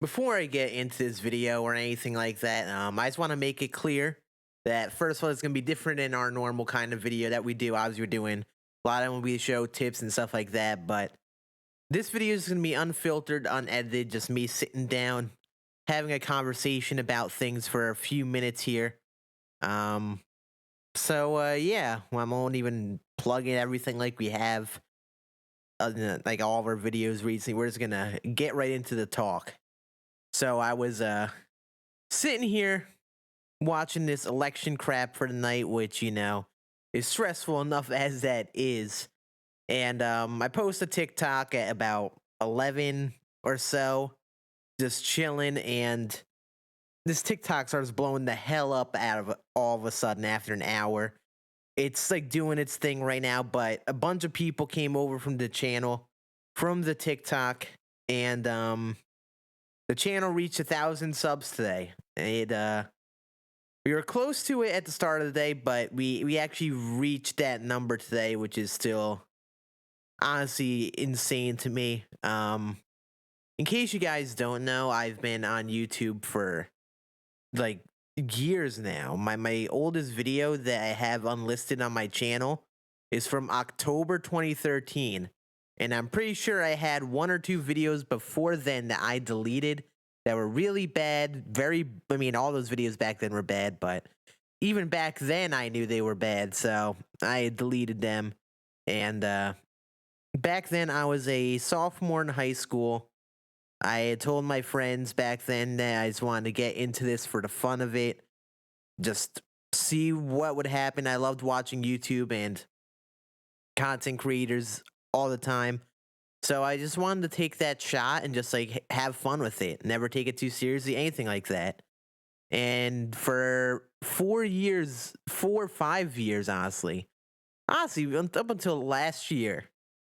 Before I get into this video or anything like that, I just want to make it clear that first of all, it's going to be different than our normal kind of video that we do. Obviously, we're doing a lot of movie show tips and stuff like that, but this video is going to be unfiltered, unedited, just me sitting down, having a conversation about things for a few minutes here. Um, yeah, well, I won't even plug in everything like we have, like all of our videos recently. We're just gonna get right into the talk. So I was sitting here watching this election crap for the night, which, is stressful enough as that is. And I post a TikTok at about 11 or so, just chilling. And this TikTok starts blowing the hell up out of all of a sudden after an hour. It's like doing its thing right now, but a bunch of people came over from the channel, from the TikTok, and the channel reached 1,000 subs today. We were close to it at the start of the day, but we actually reached that number today, which is still honestly insane to me. In case you guys don't know, I've been on YouTube for like years now. My oldest video that I have unlisted on my channel is from October 2013. And I'm pretty sure I had one or two videos before then that I deleted that were really bad. All those videos back then were bad, but even back then I knew they were bad, so I deleted them. And back then I was a sophomore in high school. I had told my friends back then that I just wanted to get into this for the fun of it, just see what would happen. I loved watching YouTube and content creators all the time. So I just wanted to take that shot and just like have fun with it, never take it too seriously, anything like that. And for 4 years, 4 or 5 years, honestly, up until last year,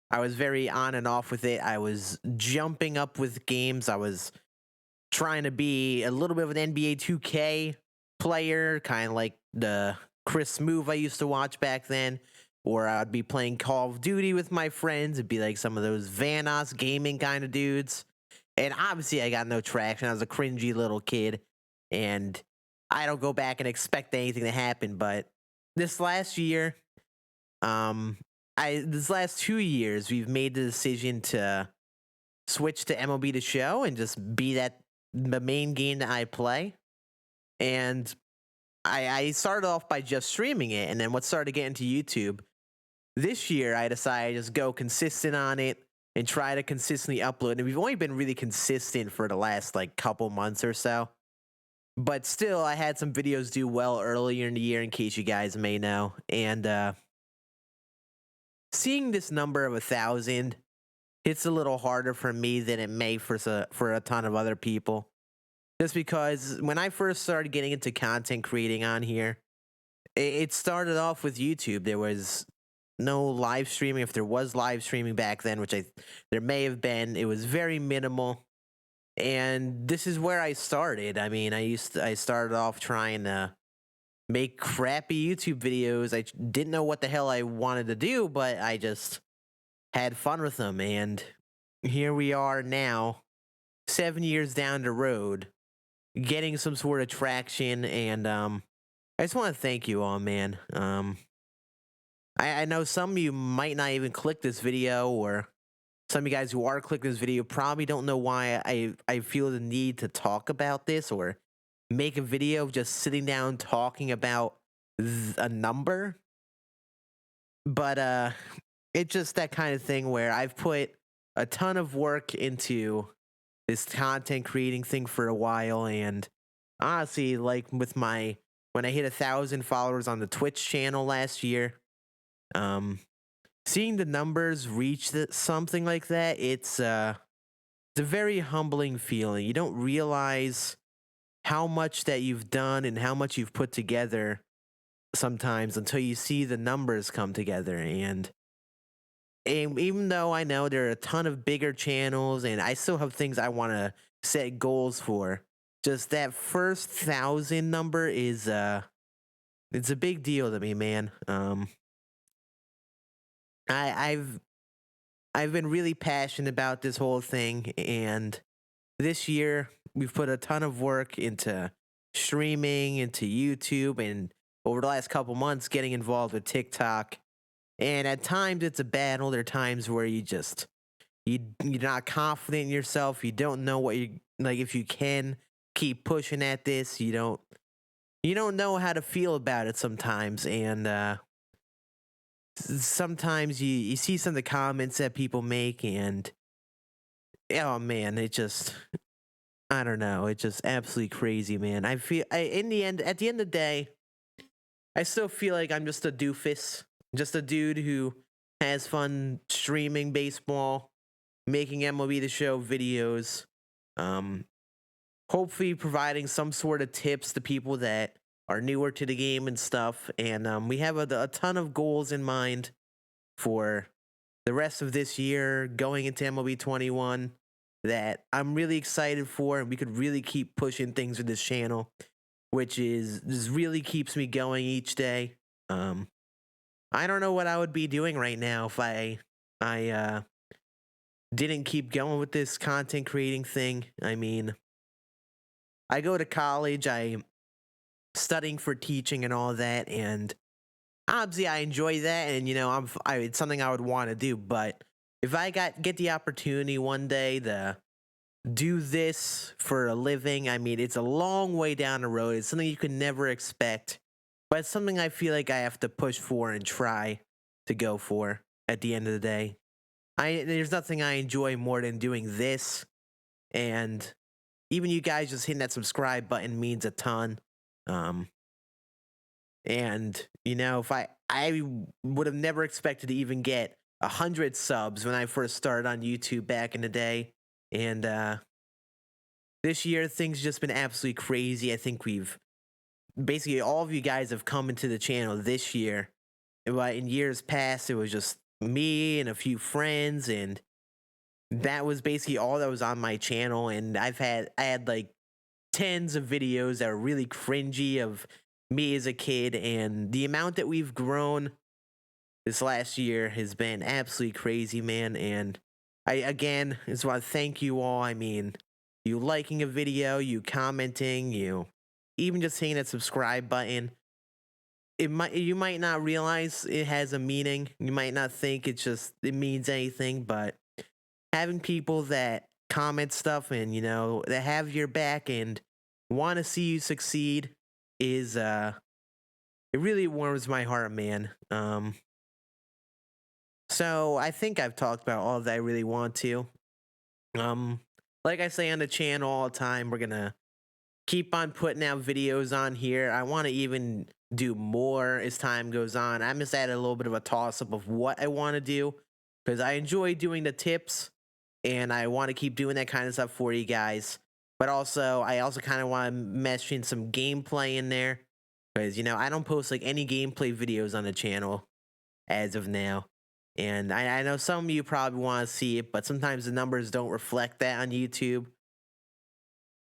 I was very on and off with it. I was jumping up with games. I was trying to be a little bit of an NBA 2K player, kind of like the Chris Move I used to watch back then. Or I'd be playing Call of Duty with my friends. It'd be like some of those Vanos gaming kind of dudes. And obviously, I got no traction. I was a cringy little kid. And I don't go back and expect anything to happen. But this last year, this last 2 years, we've made the decision to switch to MLB The Show and just be the main game that I play. And I started off by just streaming it, and then what started getting to YouTube. This year, I decided to just go consistent on it and try to consistently upload. And we've only been really consistent for the last like couple months or so. But still, I had some videos do well earlier in the year, in case you guys may know. And seeing this number of 1,000 hits a little harder for me than it may for a ton of other people. Just because when I first started getting into content creating on here, it started off with YouTube. There was no live streaming. If there was live streaming back then, which there may have been, it was very minimal. And this is where I started. I mean, I started off trying to make crappy YouTube videos. I didn't know what the hell I wanted to do, but I just had fun with them. And here we are now, 7 years down the road, getting some sort of traction. And I just want to thank you all, man. I know some of you might not even click this video, or some of you guys who are clicking this video probably don't know why I feel the need to talk about this or make a video of just sitting down talking about a number. But it's just that kind of thing where I've put a ton of work into this content creating thing for a while, and honestly, like when I hit 1,000 followers on the Twitch channel last year, seeing the numbers reach something like that, it's a very humbling feeling. You don't realize how much that you've done and how much you've put together sometimes until you see the numbers come together. And even though I know there are a ton of bigger channels and I still have things I want to set goals for, just that first 1,000 number is it's a big deal to me, man. I've been really passionate about this whole thing, and this year we've put a ton of work into streaming, into YouTube, and over the last couple months getting involved with TikTok. And at times it's a battle. There are times where you're not confident in yourself. You don't know what you like, if you can keep pushing at this. You don't know how to feel about it sometimes. And sometimes you see some of the comments that people make, and oh man, it just, I don't know, it's just absolutely crazy, man. In the end, at the end of the day, I still feel like I'm just a doofus, just a dude who has fun streaming baseball, making MLB The Show videos, um, hopefully providing some sort of tips to people that are newer to the game and stuff. And we have a ton of goals in mind for the rest of this year, going into MLB 21, that I'm really excited for, and we could really keep pushing things with this channel, which is just really keeps me going each day. Um, I don't know what I would be doing right now if I didn't keep going with this content creating thing. I mean, I go to college, I'm studying for teaching and all that, and obviously I enjoy that, and it's something I would want to do. But if I get the opportunity one day to do this for a living, I mean, it's a long way down the road. It's something you could never expect, but it's something I feel like I have to push for and try to go for at the end of the day. There's nothing I enjoy more than doing this, and even you guys just hitting that subscribe button means a ton. Um, and if I would have never expected to even get 100 subs when I first started on YouTube back in the day, and this year things just been absolutely crazy. I think we've basically, all of you guys have come into the channel this year. But in years past, it was just me and a few friends, and that was basically all that was on my channel. And I had like tens of videos that were really cringy of me as a kid, and the amount that we've grown this last year has been absolutely crazy, man. And I again just want to thank you all. I mean, you liking a video, you commenting, you even just hitting that subscribe button. You might not realize it has a meaning. You might not think it means anything, but having people that comment stuff and that have your back and want to see you succeed is it really warms my heart, man. So I think I've talked about all that I really want to. Um, like I say on the channel all the time, we're gonna keep on putting out videos on here. I want to even do more as time goes on. I'm just at a little bit of a toss up of what I want to do, because I enjoy doing the tips and I want to keep doing that kind of stuff for you guys. But I also kind of want to mesh in some gameplay in there, because I don't post like any gameplay videos on the channel as of now. And I know some of you probably want to see it, but sometimes the numbers don't reflect that on YouTube.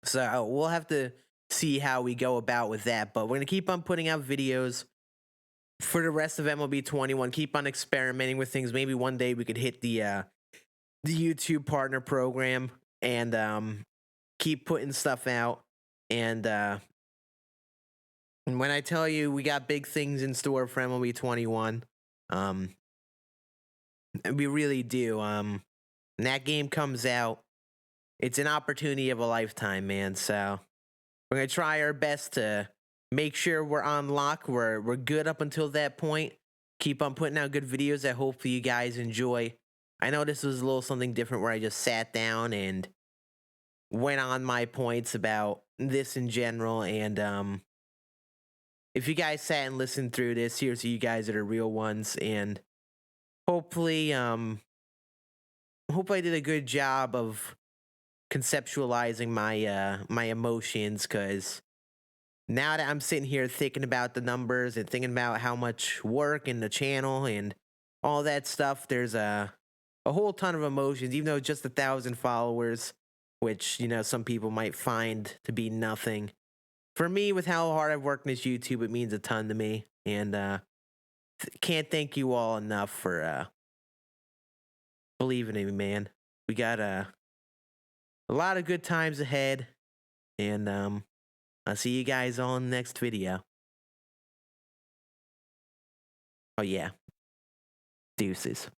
So we'll have to see how we go about with that. But we're going to keep on putting out videos for the rest of MLB 21. Keep on experimenting with things. Maybe one day we could hit the YouTube partner program and keep putting stuff out. And when I tell you we got big things in store for MLB 21, we really do. When that game comes out, it's an opportunity of a lifetime, man. So we're gonna try our best to make sure we're on lock. We're good up until that point. Keep on putting out good videos that hopefully you guys enjoy. I know this was a little something different where I just sat down and went on my points about this in general. And if you guys sat and listened through this, here's you guys that are real ones. And hopefully, I did a good job of conceptualizing my emotions, because now that I'm sitting here thinking about the numbers and thinking about how much work in the channel and all that stuff, there's a whole ton of emotions, even though it's just 1,000 followers, which some people might find to be nothing. For me, with how hard I've worked in this YouTube, it means a ton to me, and can't thank you all enough for believing in me, man. We got a lot of good times ahead. And I'll see you guys on next video. Oh yeah, deuces.